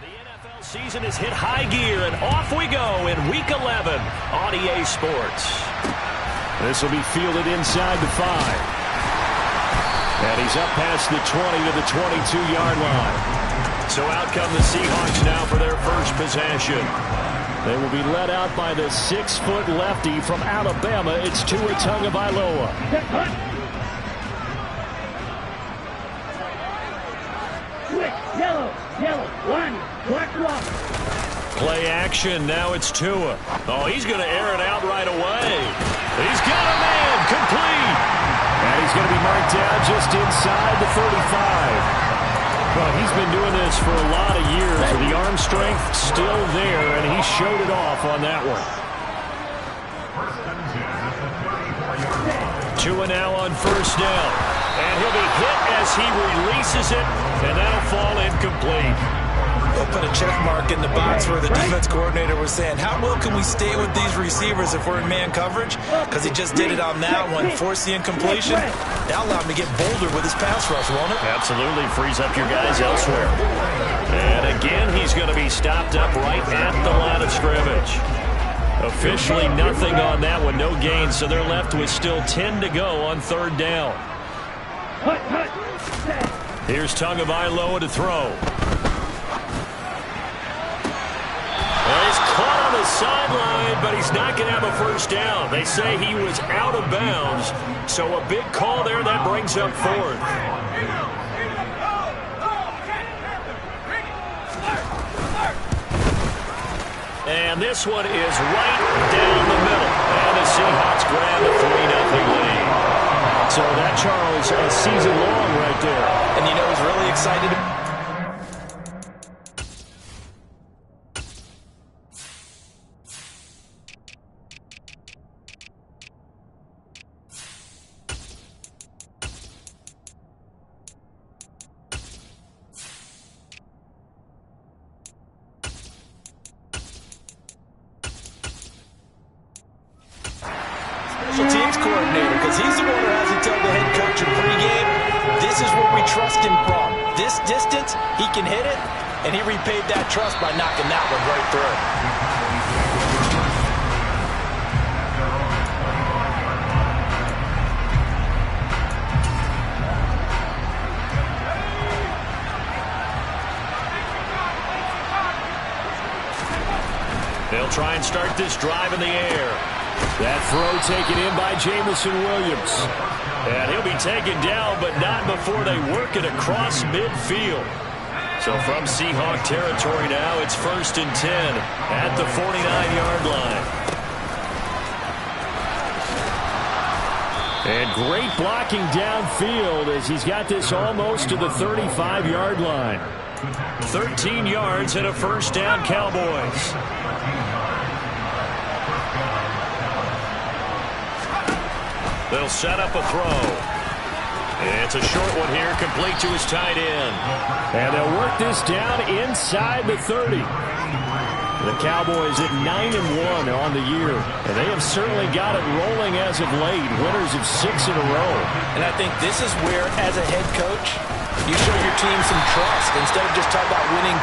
NFL season has hit high gear, and off we go in Week 11 on EA Sports. This will be fielded inside the 5. And he's up past the 20 to the 22-yard line. So out come the Seahawks now for their first possession. They will be led out by the 6-foot lefty from Alabama. It's Tua Tagovailoa. Yellow, one, black block. Play action, now it's Tua. Oh, he's going to air it out right away. He's got a man, complete. And he's going to be marked down just inside the 35. Well, he's been doing this for a lot of years, and the arm strength still there, and he showed it off on that one. Tua now on first down. And he'll be hit as he releases it, and that'll fall incomplete. They'll put a check mark in the box where the defense coordinator was saying, how well can we stay with these receivers if we're in man coverage? Because he just did it on that one, forced the incompletion. That'll allow him to get bolder with his pass rush, won't it? Absolutely, frees up your guys elsewhere. And again, he's going to be stopped up right at the line of scrimmage. Officially nothing on that one, no gain, so they're left with still 10 to go on third down. Here's Tagovailoa to throw. Well, he's caught on the sideline, but he's not going to have a first down. They say he was out of bounds, so a big call there that brings up fourth. And this one is right down the middle. And the Seahawks grab a 3-0 lead. So that, Charles, a season long right there. And you know he's really excited. Special teams coordinator, because he's the one who has to tell the head coach in pregame, this is what we trust him from. This distance, he can hit it, and he repaid that trust by knocking that one right through. They'll try and start this drive in the air. That throw taken in by Jameson Williams. And he'll be taken down, but not before they work it across midfield. So from Seahawk territory now, it's 1st and 10 at the 49-yard line. And great blocking downfield as he's got this almost to the 35-yard line. 13 yards and a first down, Cowboys. They'll set up a throw. It's a short one here, complete to his tight end. And they'll work this down inside the 30. The Cowboys at 9-1 on the year. And they have certainly got it rolling as of late. Winners of 6 in a row. And I think this is where, as a head coach, you show your team some trust. Instead of just talking about winning,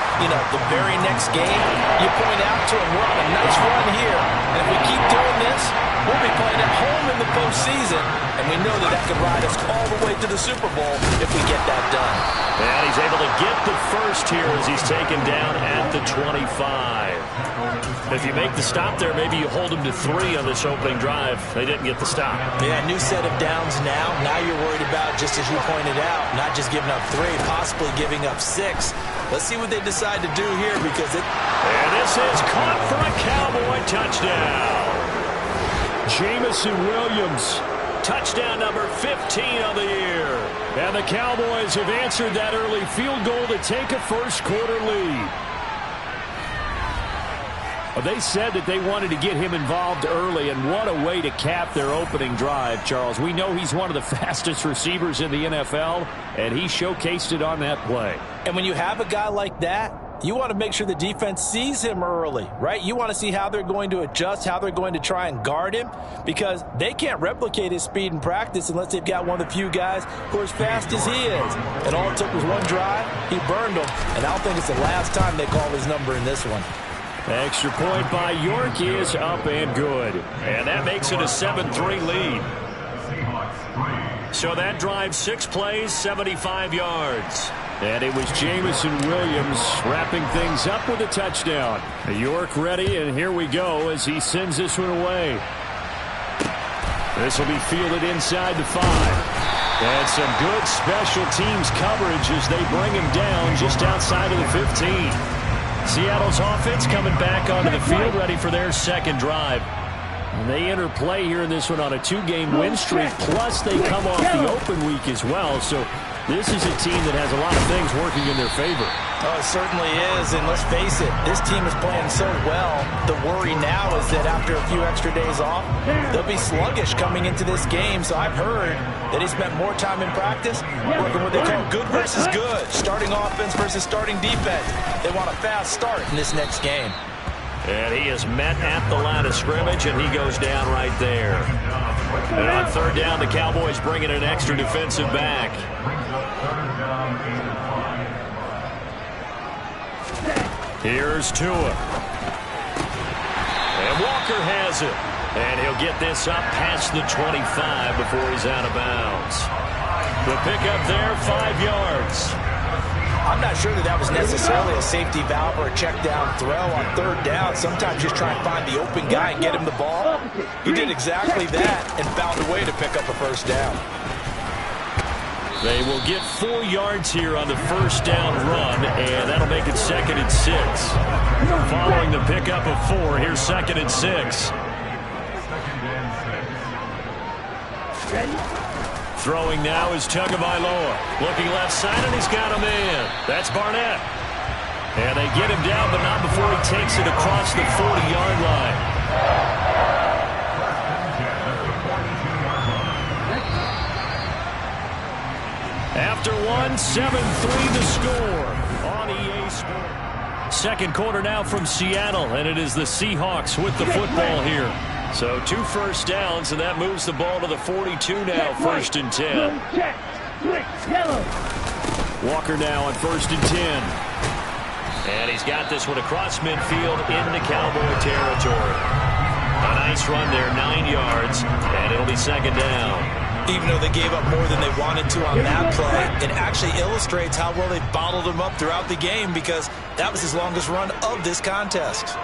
the very next game, you point out to them, we're on a nice run here. And if we keep doing this, we'll be playing at home in the postseason, and we know that could ride us all the way to the Super Bowl if we get that done. And he's able to get the first here as he's taken down at the 25. If you make the stop there, maybe you hold him to 3 on this opening drive. They didn't get the stop. Yeah, new set of downs now. Now you're worried about, just as you pointed out, not just giving up 3, possibly giving up 6. Let's see what they decide to do here because it... And this is caught for a Cowboy touchdown. Jameson Williams. Touchdown number 15 of the year. And the Cowboys have answered that early field goal to take a first-quarter lead. They said that they wanted to get him involved early, and what a way to cap their opening drive, Charles. We know he's one of the fastest receivers in the NFL, and he showcased it on that play. And when you have a guy like that, You want to make sure the defense sees him early, right? You want to see how they're going to adjust, how they're going to try and guard him, because they can't replicate his speed in practice unless they've got one of the few guys who are as fast as he is. And all it took was one drive. He burned them, and I don't think it's the last time they call his number in this one. Extra point by York is up and good. And that makes it a 7-3 lead. So that drive, 6 plays, 75 yards. And it was Jamison Williams wrapping things up with a touchdown. York ready, and here we go as he sends this one away. This will be fielded inside the 5. And some good special teams coverage as they bring him down just outside of the 15. Seattle's offense coming back onto the field, ready for their second drive. And they enter play here in this one on a 2-game win streak, plus they come off the open week as well. So this is a team that has a lot of things working in their favor. Oh, it certainly is, and let's face it, this team is playing so well. The worry now is that after a few extra days off, they'll be sluggish coming into this game. So I've heard that he spent more time in practice working what they call good versus good, starting offense versus starting defense. They want a fast start in this next game. And he is met at the line of scrimmage, and he goes down right there. And on third down, the Cowboys bring in an extra defensive back. Here's Tua. And Walker has it. And he'll get this up past the 25 before he's out of bounds. The pickup there, 5 yards. I'm not sure that was necessarily a safety valve or a check down throw on third down. Sometimes just try and find the open guy and get him the ball. He did exactly that and found a way to pick up a first down. They will get 4 yards here on the first down run, and that'll make it 2nd and 6. Following the pickup of 4, here's 2nd and 6. Throwing now is Tagovailoa. Looking left side, and he's got a man. That's Barnett. And they get him down, but not before he takes it across the 40-yard line. After 7-3 the score on EA Sports. Second quarter now from Seattle, and it is the Seahawks with the football here. So 2 first downs, and that moves the ball to the 42 now, 1st and 10. Walker now on 1st and 10. And he's got this one across midfield into Cowboy territory. A nice run there, 9 yards, and it'll be 2nd down. Even though they gave up more than they wanted to on that play, it actually illustrates how well they bottled him up throughout the game, because that was his longest run of this contest.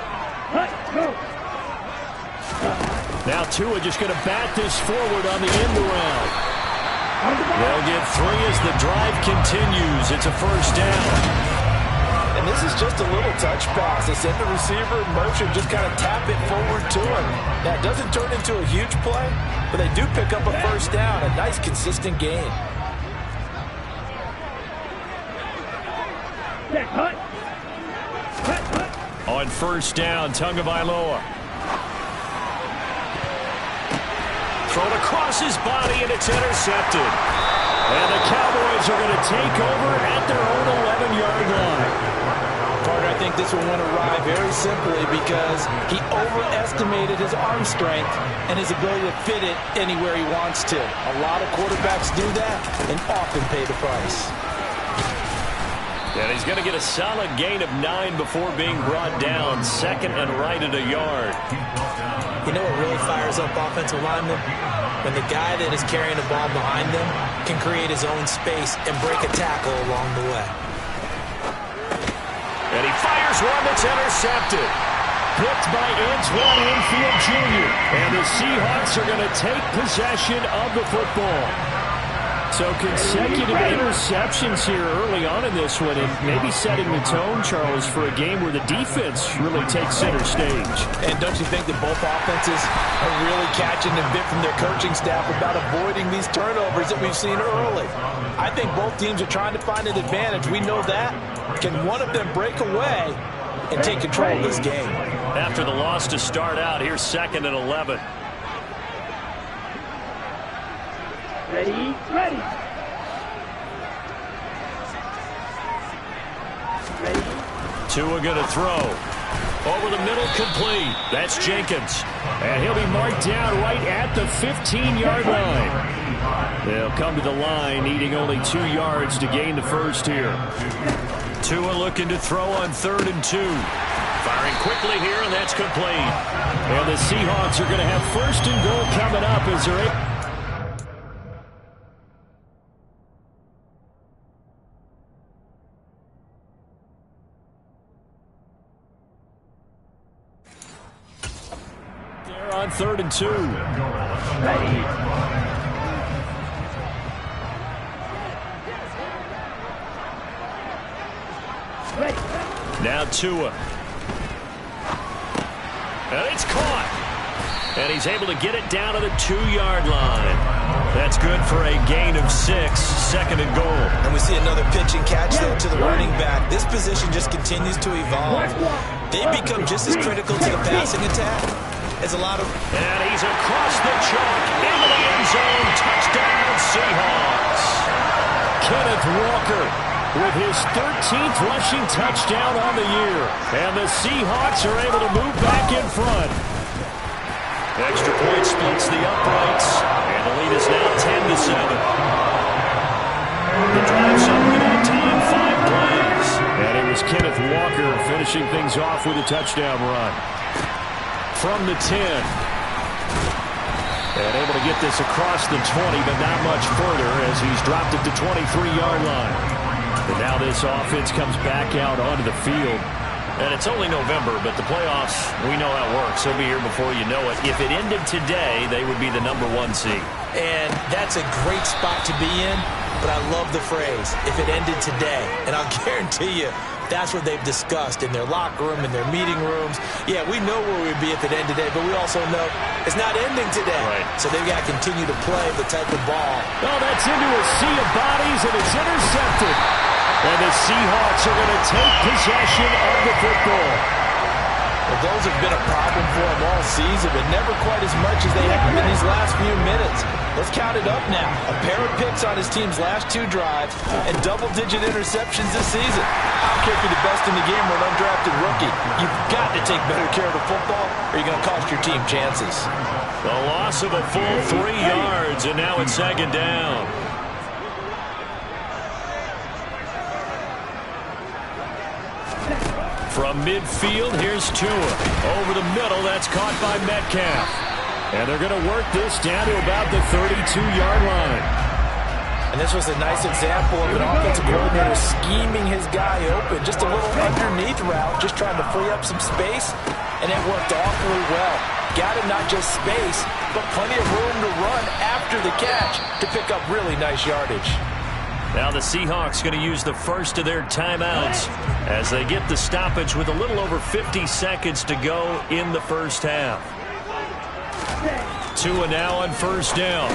Now Tua just going to bat this forward on the end around. They'll get 3 as the drive continues. It's a first down. And this is just a little touch pass. They send the receiver in motion, just kind of tap it forward to him. Now, it doesn't turn into a huge play, but they do pick up a first down. A nice, consistent gain. On first down, Tagovailoa. Thrown across his body, and it's intercepted. And the Cowboys are going to take over at their own 11-yard line. Carter, I think this one went awry very simply because he overestimated his arm strength and his ability to fit it anywhere he wants to. A lot of quarterbacks do that and often pay the price. And he's going to get a solid gain of 9 before being brought down. 2nd and right at a yard. You know what really fires up offensive linemen? When the guy that is carrying the ball behind them can create his own space and break a tackle along the way. And he fires one that's intercepted. Picked by Antoine Winfield Jr. And the Seahawks are going to take possession of the football. So consecutive interceptions here early on in this one, and maybe setting the tone, Charles, for a game where the defense really takes center stage. And don't you think that both offenses are really catching a bit from their coaching staff about avoiding these turnovers that we've seen early? I think both teams are trying to find an advantage. We know that. Can one of them break away and take control of this game? After the loss to start out, here's 2nd and 11. Ready, ready. Ready. Tua going to throw. Over the middle, complete. That's Jenkins. And he'll be marked down right at the 15-yard line. They'll come to the line, needing only 2 yards to gain the first here. Tua looking to throw on 3rd and 2. Firing quickly here, and that's complete. And the Seahawks are going to have 1st and goal coming up as they're on 3rd and 2. Ready. Now Tua. And it's caught. And he's able to get it down to the 2-yard line. That's good for a gain of 6, 2nd and goal. And we see another pitch and catch there to the running back. This position just continues to evolve. They become just as critical to the passing attack as a lot of... And he's across the chalk into the end zone. Touchdown, Seahawks. Kenneth Walker with his 13th rushing touchdown on the year. And the Seahawks are able to move back in front. Extra point splits the uprights. And the lead is now 10-7. The drive's over that time, 5 plays. And it was Kenneth Walker finishing things off with a touchdown run. From the 10. And able to get this across the 20, but not much further as he's dropped it to 23-yard line. And now this offense comes back out onto the field. And it's only November, but the playoffs, we know how it works. They'll be here before you know it. If it ended today, they would be the #1 seed. And that's a great spot to be in, but I love the phrase, if it ended today. And I'll guarantee you, that's what they've discussed in their locker room, in their meeting rooms. Yeah, we know where we'd be if it ended today, but we also know it's not ending today. Right. So they've got to continue to play the type of ball. Oh, that's into a sea of bodies, and it's intercepted. And the Seahawks are going to take possession of the football. Well, those have been a problem for them all season, but never quite as much as they have in these last few minutes. Let's count it up now. A pair of picks on his team's last 2 drives and double-digit interceptions this season. I don't care if you're the best in the game or an undrafted rookie. You've got to take better care of the football or you're going to cost your team chances. The loss of a full 3 yards, and now it's 2nd down. From midfield, here's Tua. Over the middle, that's caught by Metcalf. And they're going to work this down to about the 32-yard line. And this was a nice example of an offensive coordinator scheming his guy open. Just a little underneath route, just trying to free up some space. And it worked awfully well. Got him not just space, but plenty of room to run after the catch to pick up really nice yardage. Now the Seahawks going to use the first of their timeouts as they get the stoppage with a little over 50 seconds to go in the first half. Tua now on 1st down.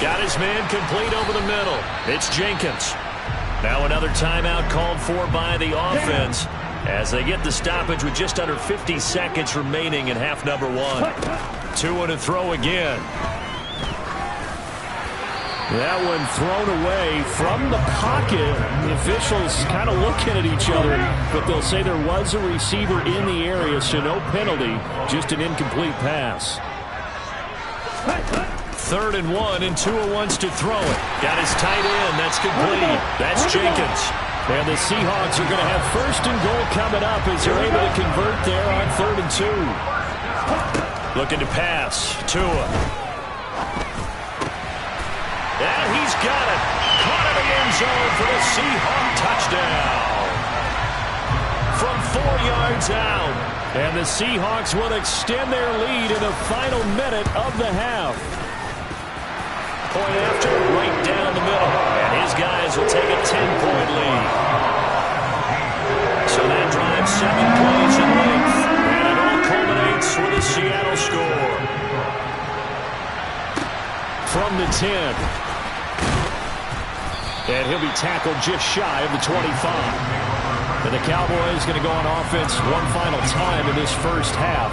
Got his man complete over the middle. It's Jenkins. Now another timeout called for by the offense as they get the stoppage with just under 50 seconds remaining in half number 1. Tua to throw again. That one thrown away from the pocket. The officials kind of looking at each other, but they'll say there was a receiver in the area, so no penalty, just an incomplete pass. 3rd and 1, and Tua wants to throw it. Got his tight end. That's complete. That's Jenkins. And the Seahawks are going to have 1st and goal coming up as they're able to convert there on 3rd and 2. Looking to pass. Tua. And he's got it. Caught in the end zone for the Seahawk touchdown. From 4 yards out. And the Seahawks will extend their lead in the final minute of the half. Point after, right down the middle. And his guys will take a 10-point lead. So that drives 7 plays in length. And it all culminates with a Seattle score. From the 10. And he'll be tackled just shy of the 25. And the Cowboys going to go on offense one final time in this first half.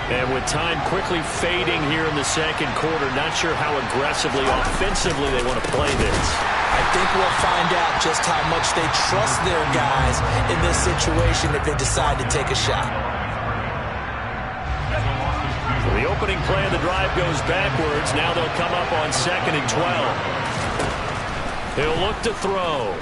And with time quickly fading here in the second quarter, not sure how aggressively, offensively they want to play this. I think we'll find out just how much they trust their guys in this situation if they decide to take a shot. The opening play of the drive goes backwards. Now they'll come up on 2nd and 12. He'll look to throw.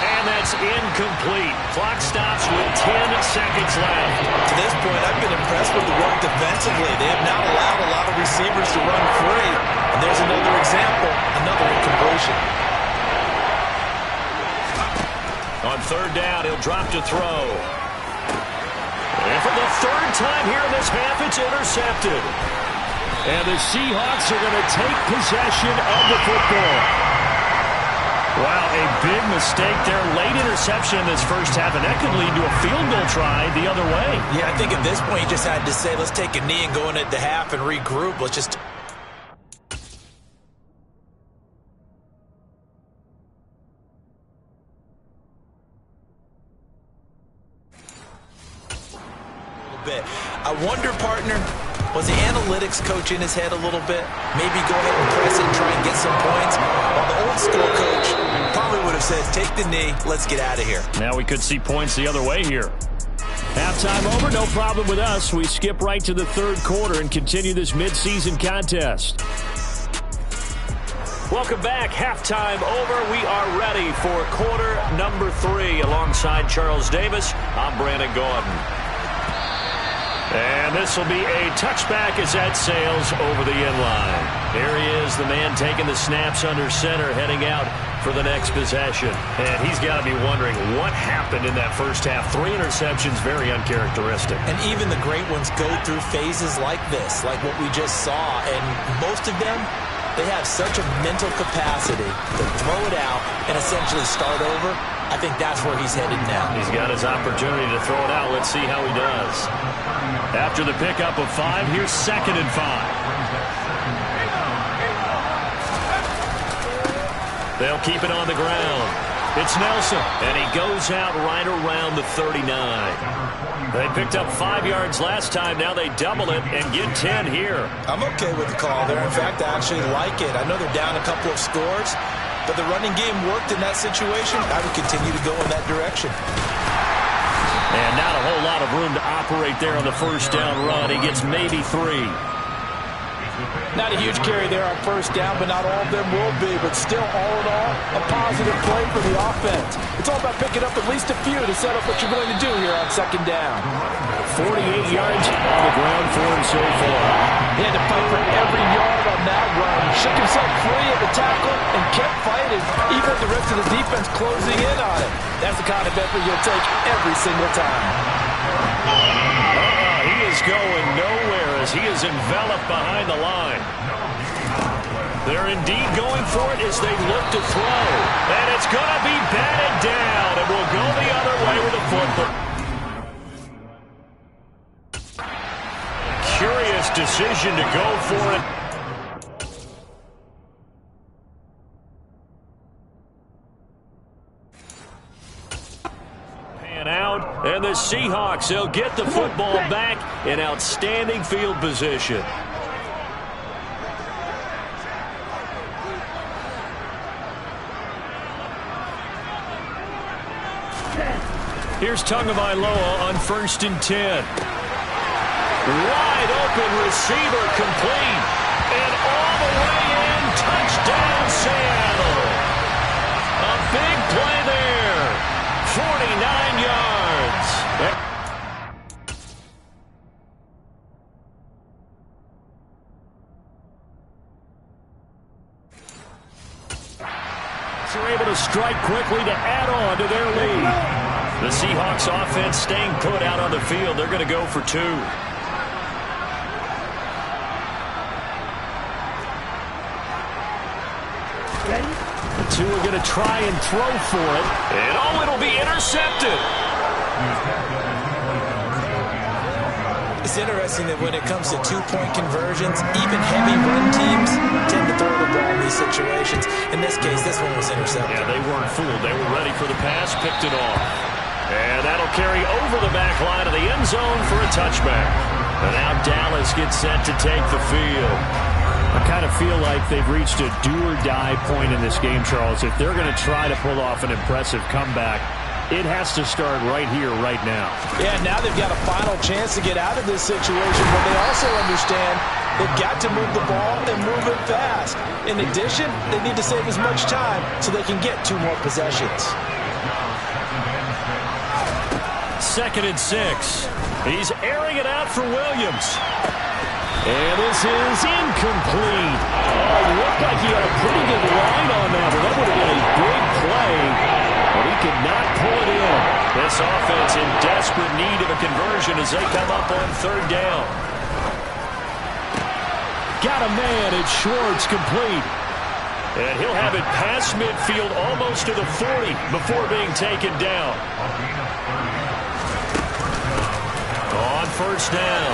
And that's incomplete. Clock stops with 10 seconds left. To this point, I've been impressed with the work defensively. They have not allowed a lot of receivers to run free. And there's another example, another incompletion. On 3rd down, he'll drop to throw. And for the 3rd time here in this half, it's intercepted. And the Seahawks are going to take possession of the football. Wow, a big mistake there. Late interception in this first half, and that could lead to a field goal try the other way. Yeah, I think at this point you just had to say, let's take a knee and go in at the half and regroup. Let's just... bit. I wonder, partner, was the analytics coach in his head a little bit? Maybe go ahead and press it and try and get some points. While the old school coach probably would have said, take the knee, let's get out of here. Now we could see points the other way here. Halftime over, no problem with us. We skip right to the 3rd quarter and continue this midseason contest. Welcome back. Halftime over. We are ready for quarter number 3. Alongside Charles Davis, I'm Brandon Gordon. And this will be a touchback as that sails over the end line. Here he is, the man taking the snaps under center, heading out for the next possession. And he's got to be wondering what happened in that first half. 3 interceptions, very uncharacteristic. And even the great ones go through phases like this, like what we just saw. And most of them, they have such a mental capacity to throw it out and essentially start over. I think that's where he's headed now. He's got his opportunity to throw it out. Let's see how he does. After the pickup of 5, here's 2nd and 5. They'll keep it on the ground. It's Nelson, and he goes out right around the 39. They picked up 5 yards last time. Now they double it and get 10 here. I'm okay with the call there. In fact, I actually like it. I know they're down a couple of scores, but the running game worked in that situation. I would continue to go in that direction. And not a whole lot of room to operate there on the first down run. He gets maybe 3. Not a huge carry there on first down, but not all of them will be. But still, all in all, a positive play for the offense. It's all about picking up at least a few to set up what you're going to do here on 2nd down. 48 yards on the ground for him so far. He had to fight for every yard on that run. Shook himself free at the tackle and kept fighting, even with the rest of the defense closing in on it. That's the kind of effort you'll take every single time. He is going nowhere as he is enveloped behind the line. They're indeed going for it as they look to throw. And it's going to be batted down, and will go the other way with the football. Curious decision to go for it. Out, and the Seahawks, they'll get the football back in outstanding field position. Here's Tagovailoa on 1st and 10. Wide open receiver complete, and all the way in, touchdown Seattle. A big play there. 49 yards. They're able to strike quickly to add on to their lead. The Seahawks offense staying put out on the field. They're going to go for 2. The 2 are going to try and throw for it. And it'll be intercepted. It's interesting that when it comes to 2-point conversions, even heavy run teams tend to throw the ball in these situations. In this case, this one was intercepted. Yeah, they weren't fooled. They were ready for the pass, picked it off. And that'll carry over the back line of the end zone for a touchback. And now Dallas gets set to take the field. I kind of feel like they've reached a do-or-die point in this game, Charles. If they're going to try to pull off an impressive comeback, it has to start right here, right now. Yeah, now they've got a final chance to get out of this situation, but they also understand they've got to move the ball and move it fast. In addition, they need to save as much time so they can get 2 more possessions. 2nd and 6. He's airing it out for Williams. And this is incomplete. Oh, it looked like he had a pretty good line on that, but that would have been a big play. But he could not pull it in. This offense in desperate need of a conversion as they come up on 3rd down. Got a man. It's Schwartz, complete. And he'll have it past midfield almost to the 40 before being taken down. On 1st down,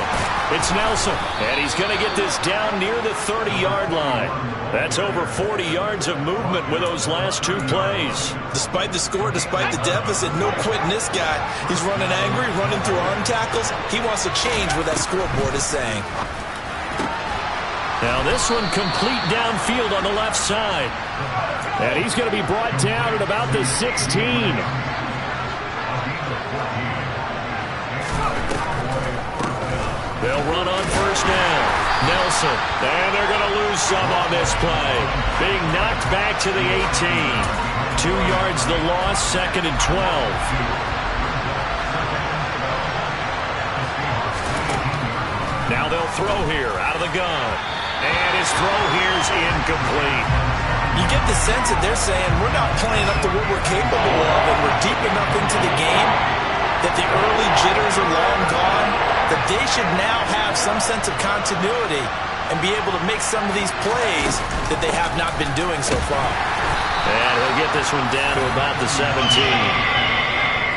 it's Nelson. And he's going to get this down near the 30-yard line. That's over 40 yards of movement with those last 2 plays. Despite the score, despite the deficit, no quitting this guy. He's running angry, running through arm tackles. He wants to change what that scoreboard is saying. Now this one complete downfield on the left side. And he's going to be brought down at about the 16. They'll run on 1st down. Nelson. And they're going to lose some on this play. Being knocked back to the 18. 2 yards the loss, 2nd and 12. Now they'll throw here out of the gun. And his throw here's incomplete. You get the sense that they're saying we're not playing up to what we're capable of, and we're deep enough into the game that the early jitters are long gone, that they should now have some sense of continuity and be able to make some of these plays that they have not been doing so far. And he'll get this one down to about the 17.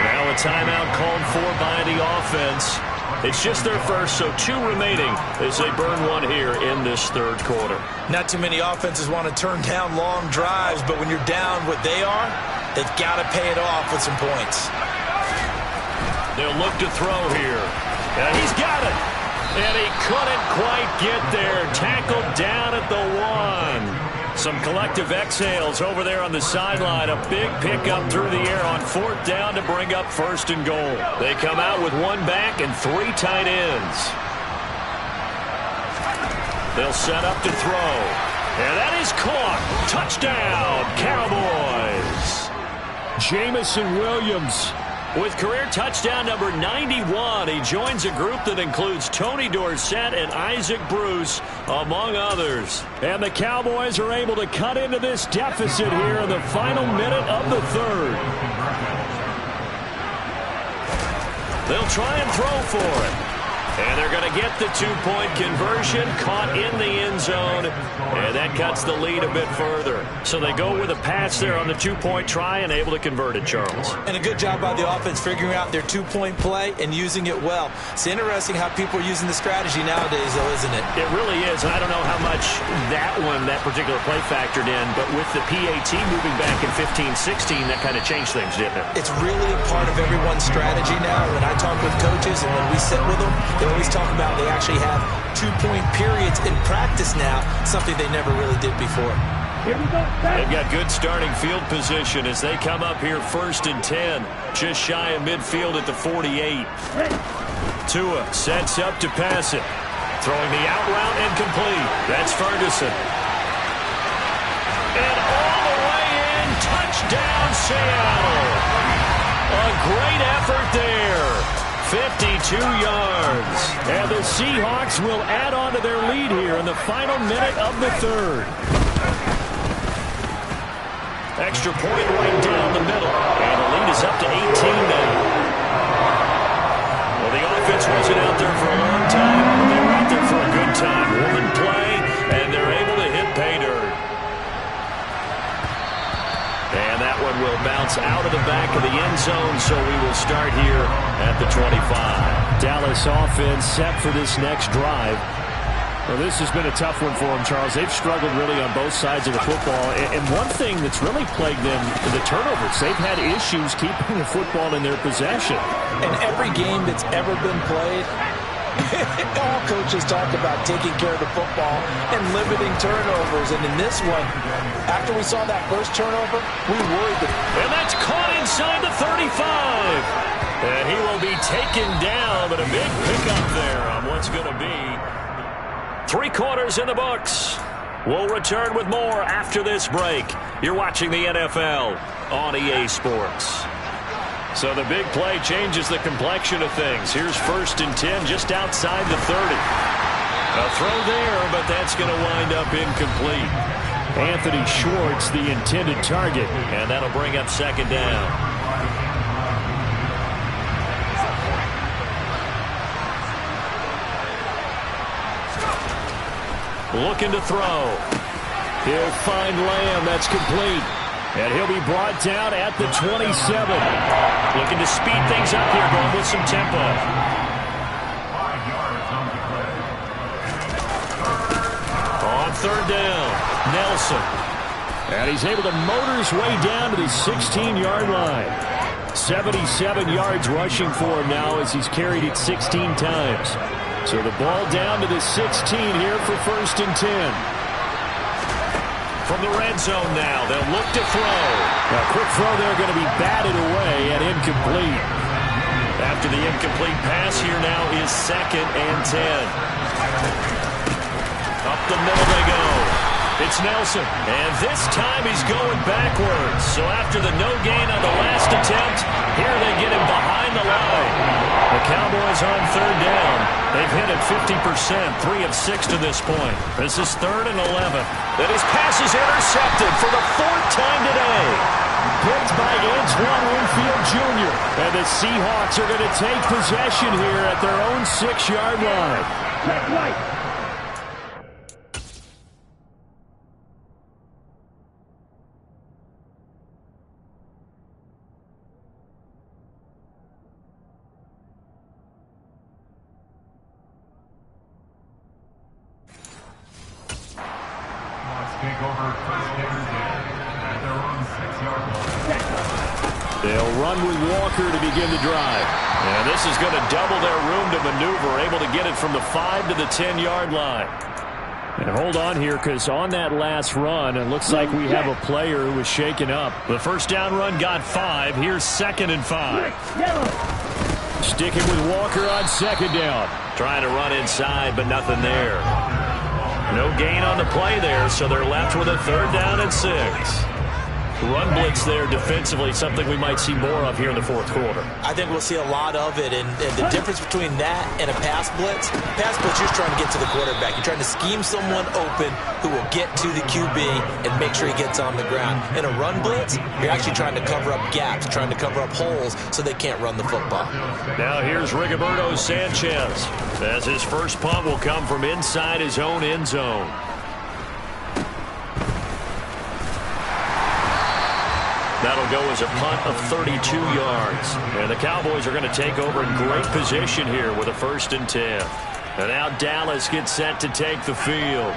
Now a timeout called for by the offense. It's just their first, so 2 remaining as they burn one here in this 3rd quarter. Not too many offenses want to turn down long drives, but when you're down what they are, they've got to pay it off with some points. They'll look to throw here. And he's got it. And he couldn't quite get there. Tackled down at the 1. Some collective exhales over there on the sideline. A big pickup through the air on 4th down to bring up 1st and goal. They come out with 1 back and 3 tight ends. They'll set up to throw. And that is caught. Touchdown, Cowboys. Jamison Williams with career touchdown number 91. He joins a group that includes Tony Dorsett and Isaac Bruce, among others. And the Cowboys are able to cut into this deficit here in the final minute of the 3rd. They'll try and throw for it. And they're going to get the 2-point conversion, caught in the end zone, and that cuts the lead a bit further. So they go with a pass there on the 2-point try and able to convert it, Charles. And a good job by the offense figuring out their 2-point play and using it well. It's interesting how people are using the strategy nowadays, though, isn't it? It really is. I don't know how much that particular play factored in, but with the PAT moving back in 15-16, that kind of changed things, didn't it? It's really a part of everyone's strategy now. When I talk with coaches and when we sit with them, they always talk about they actually have 2-point periods in practice now, something they never really did before. They've got good starting field position as they come up here 1st and 10, just shy of midfield at the 48. Tua sets up to pass it. Throwing the out route and complete. That's Ferguson. And all the way in, touchdown Seattle. A great effort there. 52 yards. And the Seahawks will add on to their lead here in the final minute of the 3rd. Extra point right down the middle. And the lead is up to 18 now. Well, the offense wasn't out there for a long time. They were out there for a good time. One play, and they're able to hit pay dirt. And that one will bounce out of the back of the end zone, so we will start here at the 25. Dallas offense set for this next drive. Well, this has been a tough one for them, Charles. They've struggled really on both sides of the football. And one thing that's really plagued them, the turnovers. They've had issues keeping the football in their possession. In every game that's ever been played, all coaches talk about taking care of the football and limiting turnovers. And in this one, after we saw that first turnover, we worried that... And that's caught inside the 35. And he will be taken down, but a big pickup there on what's going to be 3 quarters in the books. We'll return with more after this break. You're watching the NFL on EA Sports. So the big play changes the complexion of things. Here's 1st and 10 just outside the 30. A throw there, but that's going to wind up incomplete. Anthony Schwartz, the intended target. And that'll bring up 2nd down. Looking to throw. He'll find Lamb. That's complete. And he'll be brought down at the 27. Looking to speed things up here, going with some tempo. On 3rd down, Nelson. And he's able to motor his way down to the 16-yard line. 77 yards rushing for him now as he's carried it 16 times. So the ball down to the 16 here for 1st and 10. From the red zone now, they'll look to throw. A quick throw there going to be batted away and incomplete. After the incomplete pass, here now is 2nd and 10. Up the middle they go. It's Nelson. And this time he's going backwards. So after the no gain on the last attempt, here they get him behind the line. The Cowboys on 3rd down. They've hit it 50%, 3 of 6 to this point. This is 3rd and 11. Then his pass is intercepted for the 4th time today. Picked by Antoine Winfield Jr. And the Seahawks are going to take possession here at their own 6-yard line. Check right. They'll run with Walker to begin the drive. And this is going to double their room to maneuver, able to get it from the 5 to the 10-yard line. And hold on here, because on that last run, it looks like we have a player who was shaken up. The 1st down run got 5. Here's 2nd and 5. Sticking with Walker on 2nd down. Trying to run inside, but nothing there. No gain on the play there, so they're left with a 3rd down and 6. Run blitz there defensively, something we might see more of here in the 4th quarter. I think we'll see a lot of it, and the difference between that and a pass blitz, you're just trying to get to the quarterback. You're trying to scheme someone open who will get to the QB and make sure he gets on the ground. In a run blitz, you're actually trying to cover up gaps, trying to cover up holes so they can't run the football. Now here's Rigoberto Sanchez, as his first punt will come from inside his own end zone. That'll go as a punt of 32 yards. And the Cowboys are going to take over in great position here with a 1st and 10. And now Dallas gets set to take the field.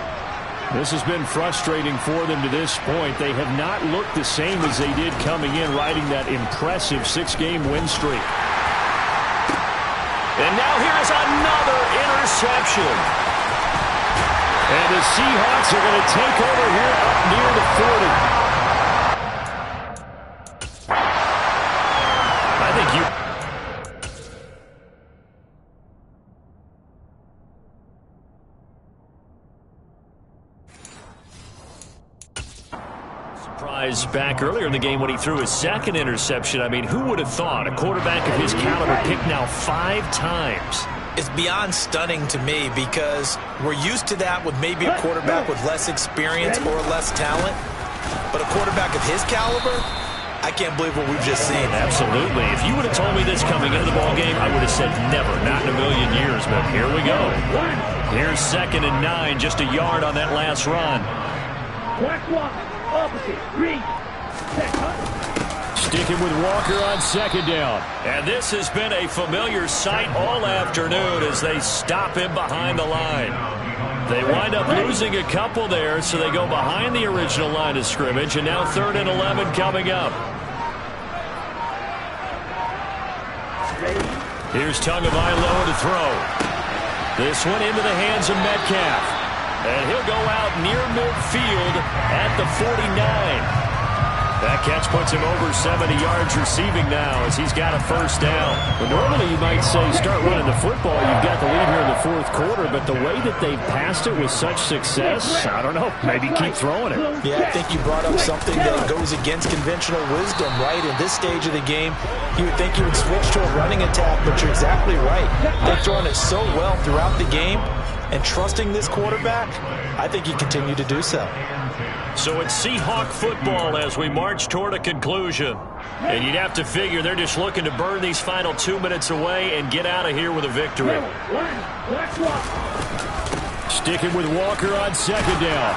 This has been frustrating for them to this point. They have not looked the same as they did coming in, riding that impressive 6-game win streak. And now here's another interception. And the Seahawks are going to take over here up near the 40. Back earlier in the game when he threw his 2nd interception. I mean, who would have thought a quarterback of his caliber picked now 5 times? It's beyond stunning to me because we're used to that with maybe a quarterback with less experience or less talent. But a quarterback of his caliber, I can't believe what we've just seen. Absolutely. If you would have told me this coming into the ballgame, I would have said never, not in a million years. But here we go. Here's 2nd and 9, just a yard on that last run. Sticking with Walker on 2nd down. And this has been a familiar sight all afternoon as they stop him behind the line. They wind up losing a couple there, so they go behind the original line of scrimmage, and now 3rd and 11 coming up. Here's Tagovailoa to throw. This one into the hands of Metcalf. And he'll go out near midfield at the 49. That catch puts him over 70 yards receiving now as he's got a 1st down. Well, normally you might say start running the football. You've got the lead here in the 4th quarter, but the way that they've passed it with such success, I don't know, maybe keep throwing it. Yeah, I think you brought up something that goes against conventional wisdom, right? In this stage of the game, you would think you would switch to a running attack, but you're exactly right. They've thrown it so well throughout the game, and trusting this quarterback, I think you continue to do so. So it's Seahawk football as we march toward a conclusion. And you'd have to figure they're just looking to burn these final 2 minutes away and get out of here with a victory. Sticking with Walker on 2nd down.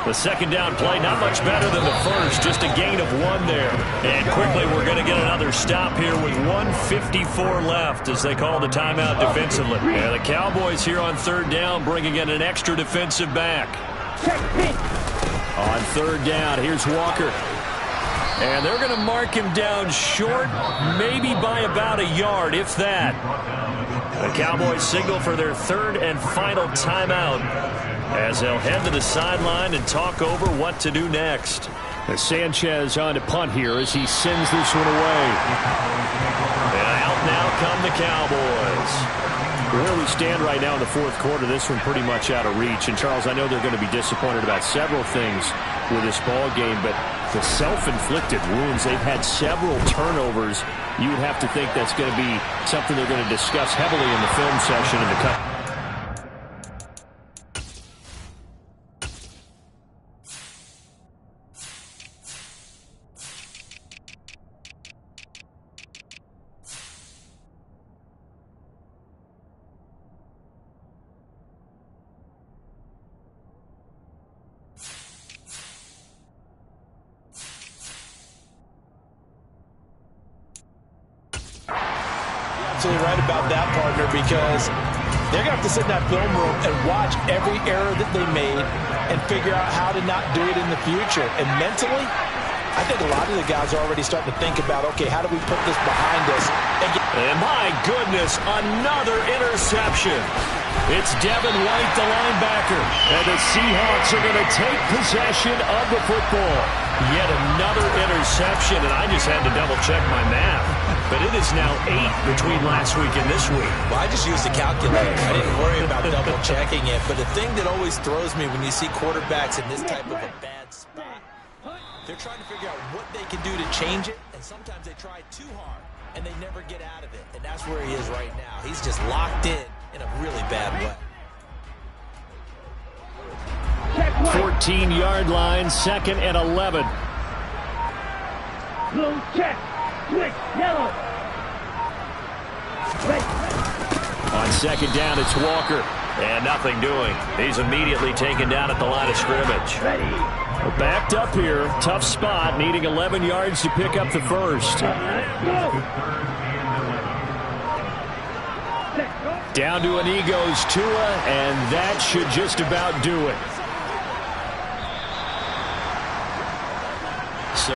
The 2nd down play not much better than the first, just a gain of 1 there. And quickly we're going to get another stop here with 1:54 left as they call the timeout defensively. And the Cowboys here on 3rd down bringing in an extra defensive back. On 3rd down, here's Walker. And they're going to mark him down short, maybe by about a yard, if that. The Cowboys signal for their 3rd and final timeout as they'll head to the sideline and talk over what to do next. Sanchez on to punt here as he sends this one away. And out now come the Cowboys. Where we stand right now in the 4th quarter, this one pretty much out of reach. And, Charles, I know they're going to be disappointed about several things with this ball game, but the self-inflicted wounds, they've had several turnovers. You would have to think that's going to be something they're going to discuss heavily in the film session in the cup. Absolutely right about that, partner, because they're going to have to sit in that film room and watch every error that they made and figure out how to not do it in the future. And mentally, I think a lot of the guys are already starting to think about, okay, how do we put this behind us? And my goodness, another interception. It's Devin White, the linebacker. And the Seahawks are going to take possession of the football. Yet another interception, and I just had to double-check my math. But it is now 8 between last week and this week. Well, I just used a calculator. I didn't worry about double-checking it. But the thing that always throws me when you see quarterbacks in this type of a bad spot, they're trying to figure out what they can do to change it, and sometimes they try too hard, and they never get out of it. And that's where he is right now. He's just locked in a really bad way. 14-yard line, 2nd and 11. Blue check. Switch. Yellow. On 2nd down, it's Walker. And nothing doing. He's immediately taken down at the line of scrimmage. Ready. Well, backed up here. Tough spot, needing 11 yards to pick up the first. Down to an goes Tua, and that should just about do it.